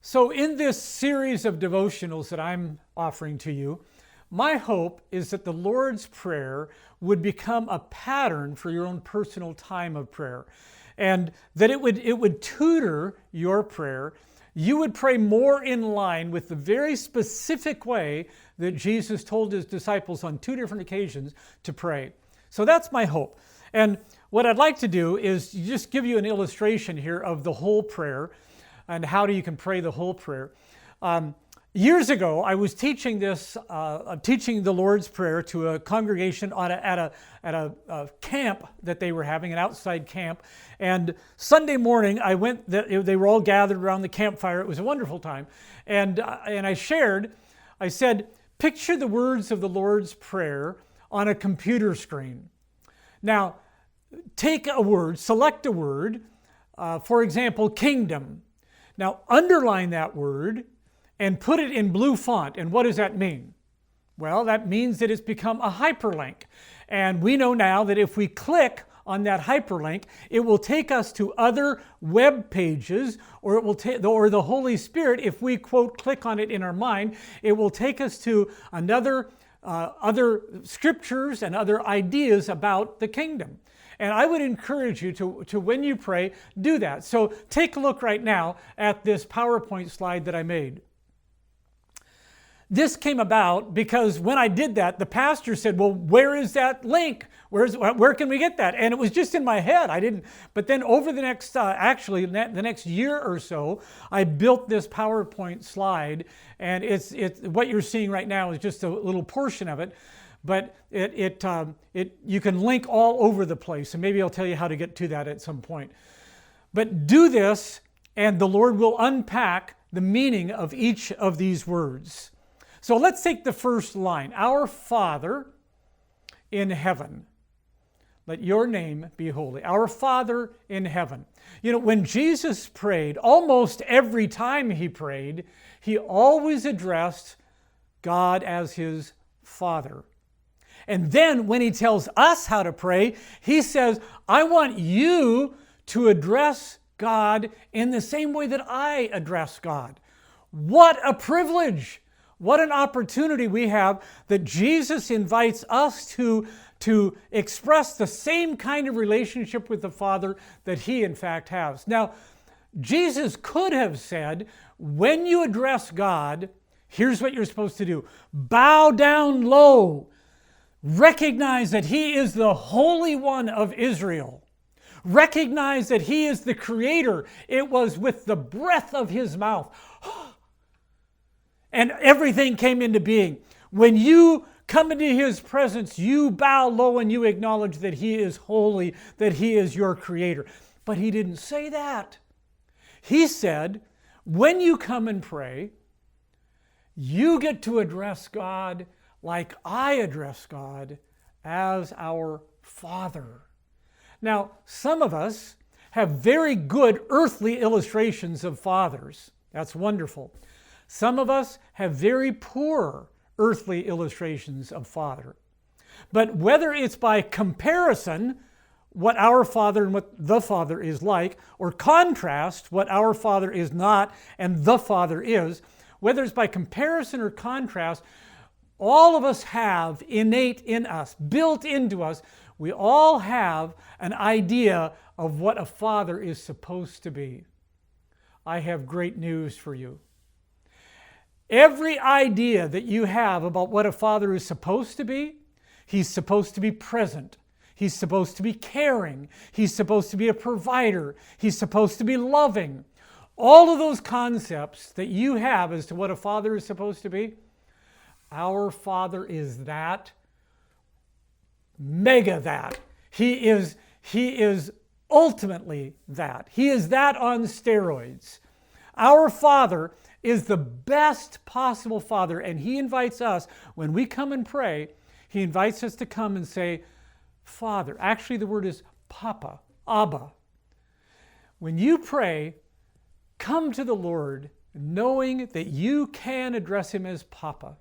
So, in this series of devotionals that I'm offering to you, my hope is that the Lord's Prayer would become a pattern for your own personal time of prayer, and that it would tutor your prayer. You would pray more in line with the very specific way that Jesus told his disciples on two different occasions to pray. So that's my hope. And what I'd like to do is just give you an illustration here of the whole prayer and how you can pray the whole prayer. Years ago, I was teaching teaching the Lord's Prayer to a congregation at a camp that they were having, an outside camp. And Sunday morning, I went. They were all gathered around the campfire. It was a wonderful time. And I said, picture the words of the Lord's Prayer on a computer screen. Now, take a word, select a word. For example, kingdom. Now, underline that word and put it in blue font. And what does that mean? Well, that means that it's become a hyperlink. And we know now that if we click on that hyperlink, it will take us to other web pages, or it will or the Holy Spirit, if we quote click on it in our mind, it will take us to other scriptures and other ideas about the kingdom. And I would encourage you to when you pray, do that. So take a look right now at this PowerPoint slide that I made. This came about because when I did that, the pastor said, well, where is that link? Where can we get that? And it was just in my head. I didn't. But then over the next, the next year or so, I built this PowerPoint slide. And it's what you're seeing right now is just a little portion of it. But you can link all over the place. And maybe I'll tell you how to get to that at some point. But do this, and the Lord will unpack the meaning of each of these words. So let's take the first line. Our Father in heaven, let your name be holy. Our Father in heaven. You know, when Jesus prayed, almost every time he prayed, he always addressed God as his Father. And then when he tells us how to pray, he says, I want you to address God in the same way that I address God. What a privilege! What an opportunity we have that Jesus invites us to express the same kind of relationship with the Father that he in fact has. Now, Jesus could have said, when you address God, here's what you're supposed to do. Bow down low. Recognize that he is the Holy One of Israel. Recognize that he is the Creator. It was with the breath of his mouth. And everything came into being. When you come into his presence, you bow low and you acknowledge that he is holy, that he is your Creator. But he didn't say that. He said, when you come and pray, you get to address God like I address God as our Father. Now, some of us have very good earthly illustrations of fathers. That's wonderful. Some of us have very poor earthly illustrations of Father. But whether it's by comparison, what our Father and what the Father is like, or contrast what our Father is not and the Father is, whether it's by comparison or contrast, all of us have innate in us, built into us, we all have an idea of what a father is supposed to be. I have great news for you. Every idea that you have about what a father is supposed to be, he's supposed to be present. He's supposed to be caring. He's supposed to be a provider. He's supposed to be loving. All of those concepts that you have as to what a father is supposed to be, our Father is that, mega that. He is ultimately that. He is that on steroids. Our Father is the best possible Father, and he invites us, when we come and pray, he invites us to come and say, Father. Actually, the word is Papa, Abba. When you pray, come to the Lord knowing that you can address him as Papa.